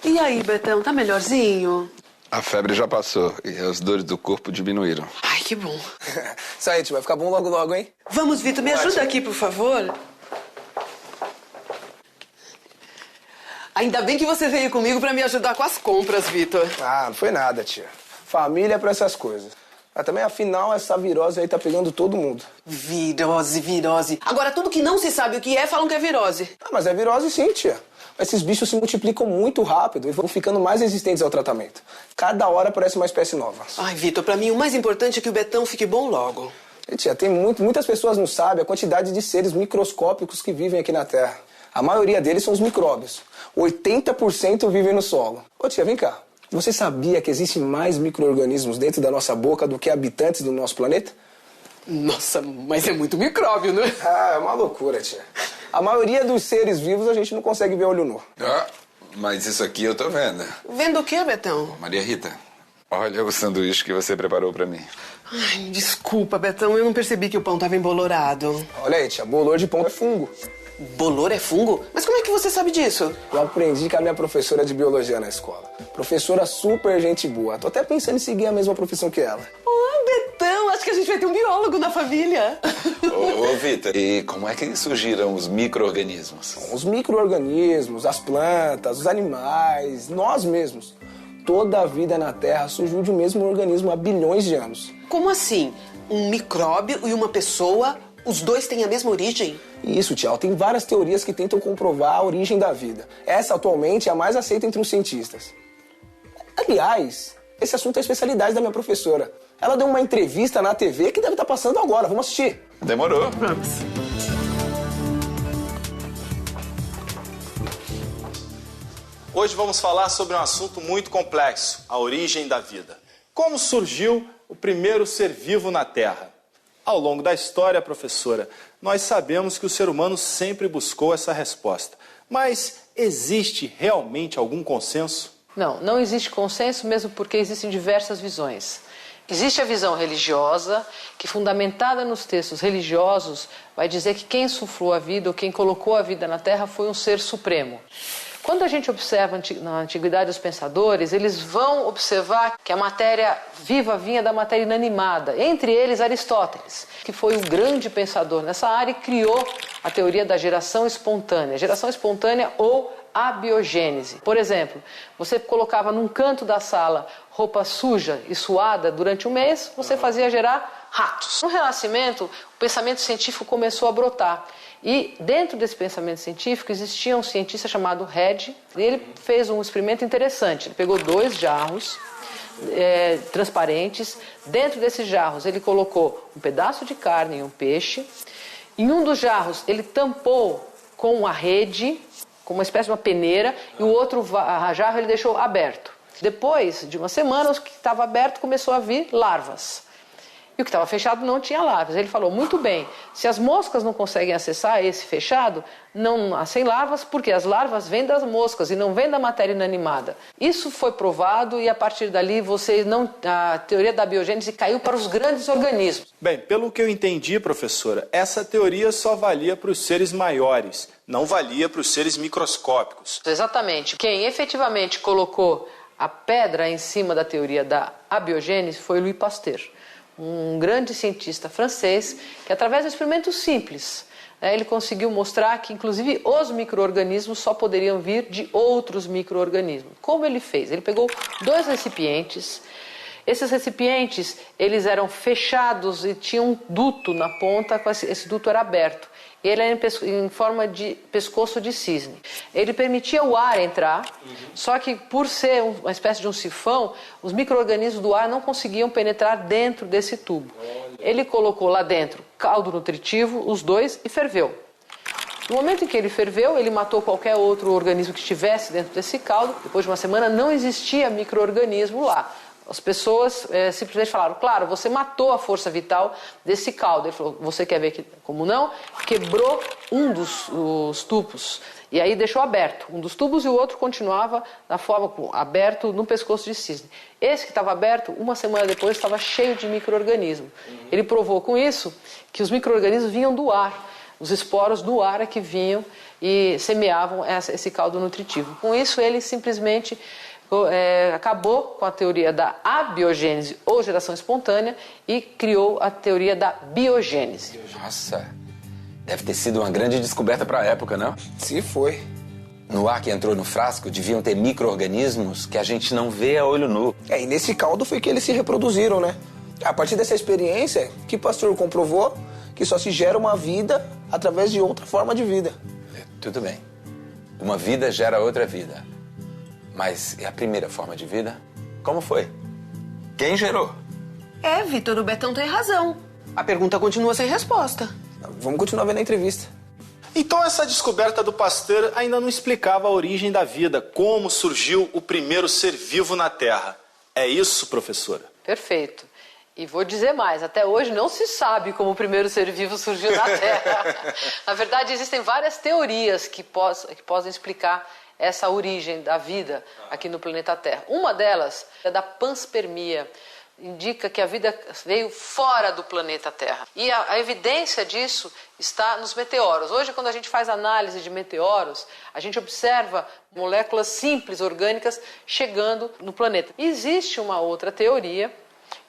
E aí, Betão, tá melhorzinho? A febre já passou e as dores do corpo diminuíram. Ai, que bom. Isso aí, tio, vai ficar bom logo logo, hein? Vamos, Vitor, me ajuda aqui, por favor. Ainda bem que você veio comigo pra me ajudar com as compras, Vitor. Ah, não foi nada, tia. Família é pra essas coisas. Mas também, afinal, essa virose aí tá pegando todo mundo. Virose. Agora, tudo que não se sabe o que é, falam que é virose. Ah, mas é virose sim, tia. Esses bichos se multiplicam muito rápido e vão ficando mais resistentes ao tratamento. Cada hora aparece uma espécie nova. Ai, Vitor, pra mim o mais importante é que o Betão fique bom logo. E, tia, muitas pessoas não sabem a quantidade de seres microscópicos que vivem aqui na Terra. A maioria deles são os micróbios. 80% vivem no solo. Ô, tia, vem cá. Você sabia que existem mais micro-organismos dentro da nossa boca do que habitantes do nosso planeta? Nossa, mas é muito micróbio, né? Ah, é uma loucura, tia. A maioria dos seres vivos a gente não consegue ver olho nu. Ah, mas isso aqui eu tô vendo. Vendo o quê, Betão? Maria Rita, olha o sanduíche que você preparou pra mim. Ai, desculpa, Betão, eu não percebi que o pão tava embolorado. Olha aí, tia, bolor de pão é fungo. Bolor é fungo? Mas como é que você sabe disso? Eu aprendi com a minha professora de biologia na escola. Professora super gente boa. Tô até pensando em seguir a mesma profissão que ela. Oh, Betão, acho que a gente vai ter um biólogo na família. Ô, Vitor, e como é que surgiram os micro-organismos? Os micro-organismos, as plantas, os animais, nós mesmos. Toda a vida na Terra surgiu de um mesmo organismo há bilhões de anos. Como assim? Um micróbio e uma pessoa, os dois têm a mesma origem? Isso, Tchau. Tem várias teorias que tentam comprovar a origem da vida. Essa, atualmente, é a mais aceita entre os cientistas. Aliás, esse assunto é a especialidade da minha professora. Ela deu uma entrevista na TV que deve estar passando agora. Vamos assistir. Demorou. Vamos. Hoje vamos falar sobre um assunto muito complexo, a origem da vida. Como surgiu o primeiro ser vivo na Terra? Ao longo da história, professora, nós sabemos que o ser humano sempre buscou essa resposta. Mas existe realmente algum consenso? Não existe consenso, mesmo porque existem diversas visões. Existe a visão religiosa, que fundamentada nos textos religiosos, vai dizer que quem insuflou a vida ou quem colocou a vida na Terra foi um ser supremo. Quando a gente observa na antiguidade os pensadores, eles vão observar que a matéria viva vinha da matéria inanimada. Entre eles, Aristóteles, que foi um grande pensador nessa área e criou a teoria da geração espontânea ou abiogênese. Por exemplo, você colocava num canto da sala roupa suja e suada durante um mês, você fazia gerar ratos. No Renascimento, o pensamento científico começou a brotar. E dentro desse pensamento científico existia um cientista chamado Redi, e ele fez um experimento interessante. Ele pegou 2 jarros transparentes. Dentro desses jarros ele colocou um pedaço de carne e um peixe. Em um dos jarros ele tampou com uma rede, com uma espécie de uma peneira, e o outro jarro ele deixou aberto. Depois de uma semana, o que estava aberto começou a vir larvas. E o que estava fechado não tinha larvas. Ele falou, muito bem, se as moscas não conseguem acessar esse fechado, não nascem larvas, porque as larvas vêm das moscas e não vêm da matéria inanimada. Isso foi provado e a partir dali a teoria da biogênese caiu para os grandes organismos. Bem, pelo que eu entendi, professora, essa teoria só valia para os seres maiores, não valia para os seres microscópicos. Exatamente. Quem efetivamente colocou a pedra em cima da teoria da abiogênese foi Louis Pasteur, um grande cientista francês que, através de um experimento simples, ele conseguiu mostrar que, inclusive, os micro-organismos só poderiam vir de outros micro-organismos. Como ele fez? Ele pegou 2 recipientes. Esses recipientes, eles eram fechados e tinham um duto na ponta, esse duto era aberto. Ele era em forma de pescoço de cisne. Ele permitia o ar entrar, só que por ser uma espécie de um sifão, os micro-organismos do ar não conseguiam penetrar dentro desse tubo. Ele colocou lá dentro caldo nutritivo, os 2, e ferveu. No momento em que ele ferveu, ele matou qualquer outro organismo que estivesse dentro desse caldo. Depois de uma semana, não existia micro-organismo lá. As pessoas simplesmente falaram, claro, você matou a força vital desse caldo. Ele falou, você quer ver como não? Quebrou um dos tubos e aí deixou aberto um dos tubos e o outro continuava da forma aberto no pescoço de cisne. Esse que estava aberto, uma semana depois, estava cheio de micro-organismos. Ele provou com isso que os micro-organismos vinham do ar. Os esporos do ar é que vinham e semeavam esse caldo nutritivo. Com isso, ele simplesmente acabou com a teoria da abiogênese ou geração espontânea e criou a teoria da biogênese. Nossa, deve ter sido uma grande descoberta para a época, não? Se foi. No ar que entrou no frasco deviam ter micro-organismos que a gente não vê a olho nu. E nesse caldo foi que eles se reproduziram, né? A partir dessa experiência, que Pasteur comprovou que só se gera uma vida através de outra forma de vida. Tudo bem. Uma vida gera outra vida. Mas e a primeira forma de vida? Como foi? Quem gerou? Vitor, o Betão tem razão. A pergunta continua sem resposta. Vamos continuar vendo a entrevista. Então essa descoberta do Pasteur ainda não explicava a origem da vida, como surgiu o primeiro ser vivo na Terra. É isso, professora? Perfeito. E vou dizer mais, até hoje não se sabe como o primeiro ser vivo surgiu na Terra. Na verdade, existem várias teorias que possam explicar essa origem da vida aqui no planeta Terra. Uma delas é da panspermia. Indica que a vida veio fora do planeta Terra. E a evidência disso está nos meteoros. Hoje, quando a gente faz análise de meteoros, a gente observa moléculas simples, orgânicas, chegando no planeta. Existe uma outra teoria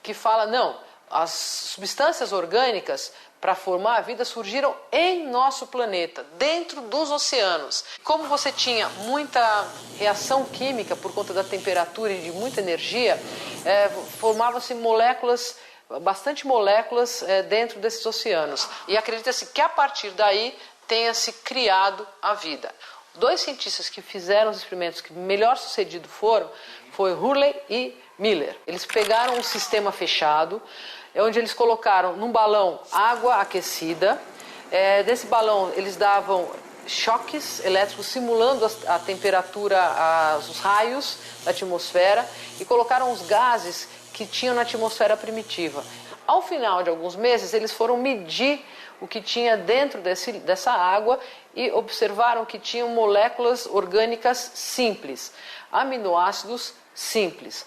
que fala, não, as substâncias orgânicas para formar a vida surgiram em nosso planeta, dentro dos oceanos. Como você tinha muita reação química por conta da temperatura e de muita energia, formavam-se moléculas, bastante moléculas dentro desses oceanos. E acredita-se que a partir daí tenha se criado a vida. Dois cientistas que fizeram os experimentos que melhor sucedidos foi Hurley e Miller. Eles pegaram um sistema fechado, onde eles colocaram num balão água aquecida. Desse balão eles davam choques elétricos simulando a temperatura, os raios da atmosfera e colocaram os gases que tinham na atmosfera primitiva. Ao final de alguns meses eles foram medir o que tinha dentro dessa água e observaram que tinham moléculas orgânicas simples, aminoácidos simples.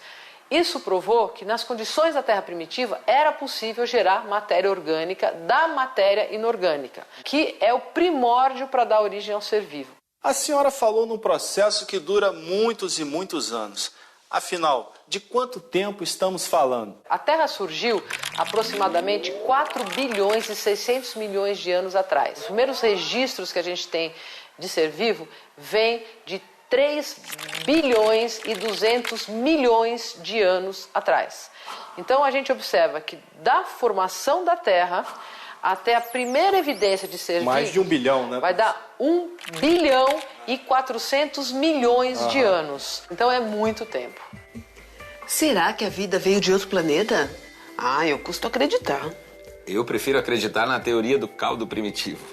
Isso provou que nas condições da Terra primitiva era possível gerar matéria orgânica da matéria inorgânica, que é o primórdio para dar origem ao ser vivo. A senhora falou num processo que dura muitos e muitos anos. Afinal, de quanto tempo estamos falando? A Terra surgiu aproximadamente 4 bilhões e 600 milhões de anos atrás. Os primeiros registros que a gente tem de ser vivo vêm de 3 bilhões e 200 milhões de anos atrás. Então a gente observa que da formação da Terra até a primeira evidência de ser vivo... Mais de 1 bilhão, né? Vai dar 1 bilhão e 400 milhões de anos. Então é muito tempo. Será que a vida veio de outro planeta? Eu custo acreditar. Eu prefiro acreditar na teoria do caldo primitivo.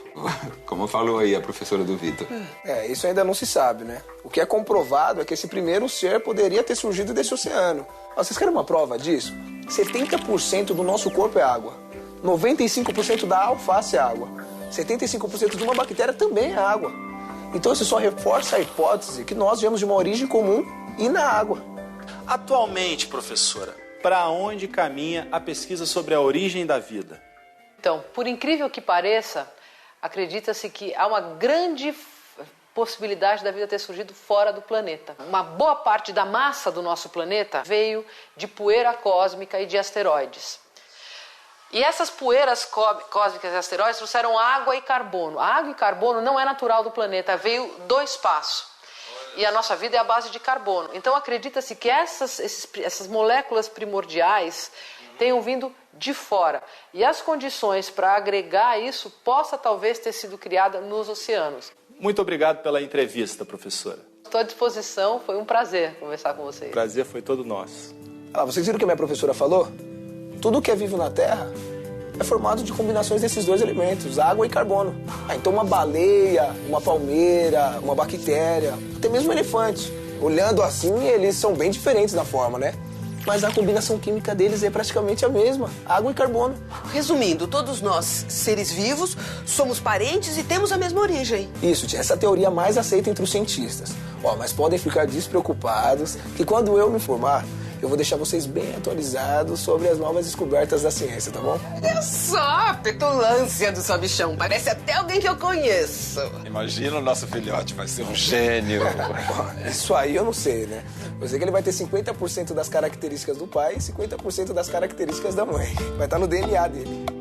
Como falou aí a professora do Vitor. Isso ainda não se sabe, né? O que é comprovado é que esse primeiro ser poderia ter surgido desse oceano. Vocês querem uma prova disso? 70% do nosso corpo é água. 95% da alface é água. 75% de uma bactéria também é água. Então isso só reforça a hipótese que nós viemos de uma origem comum e na água. Atualmente, professora, para onde caminha a pesquisa sobre a origem da vida? Então, por incrível que pareça, acredita-se que há uma grande possibilidade da vida ter surgido fora do planeta. Uma boa parte da massa do nosso planeta veio de poeira cósmica e de asteroides. E essas poeiras cósmicas e asteroides trouxeram água e carbono. A água e carbono não é natural do planeta, veio do espaço. E a nossa vida é a base de carbono. Então acredita-se que essas moléculas primordiais tenham vindo de fora. E as condições para agregar isso possa talvez ter sido criada nos oceanos. Muito obrigado pela entrevista, professora. Estou à disposição, foi um prazer conversar com vocês. O prazer foi todo nosso. Vocês viram o que a minha professora falou? Tudo que é vivo na Terra é formado de combinações desses dois elementos, água e carbono. Então uma baleia, uma palmeira, uma bactéria, até mesmo um elefante. Olhando assim, eles são bem diferentes na forma, né? Mas a combinação química deles é praticamente a mesma, água e carbono. Resumindo, todos nós, seres vivos, somos parentes e temos a mesma origem. Isso, tia, essa é a teoria mais aceita entre os cientistas. Ó, mas podem ficar despreocupados que quando eu me formar, eu vou deixar vocês bem atualizados sobre as novas descobertas da ciência, tá bom? É só a petulância do sabichão. Parece até alguém que eu conheço. Imagina o nosso filhote, vai ser um gênio. Isso aí eu não sei, né? Eu sei que ele vai ter 50% das características do pai e 50% das características da mãe. Vai estar no DNA dele.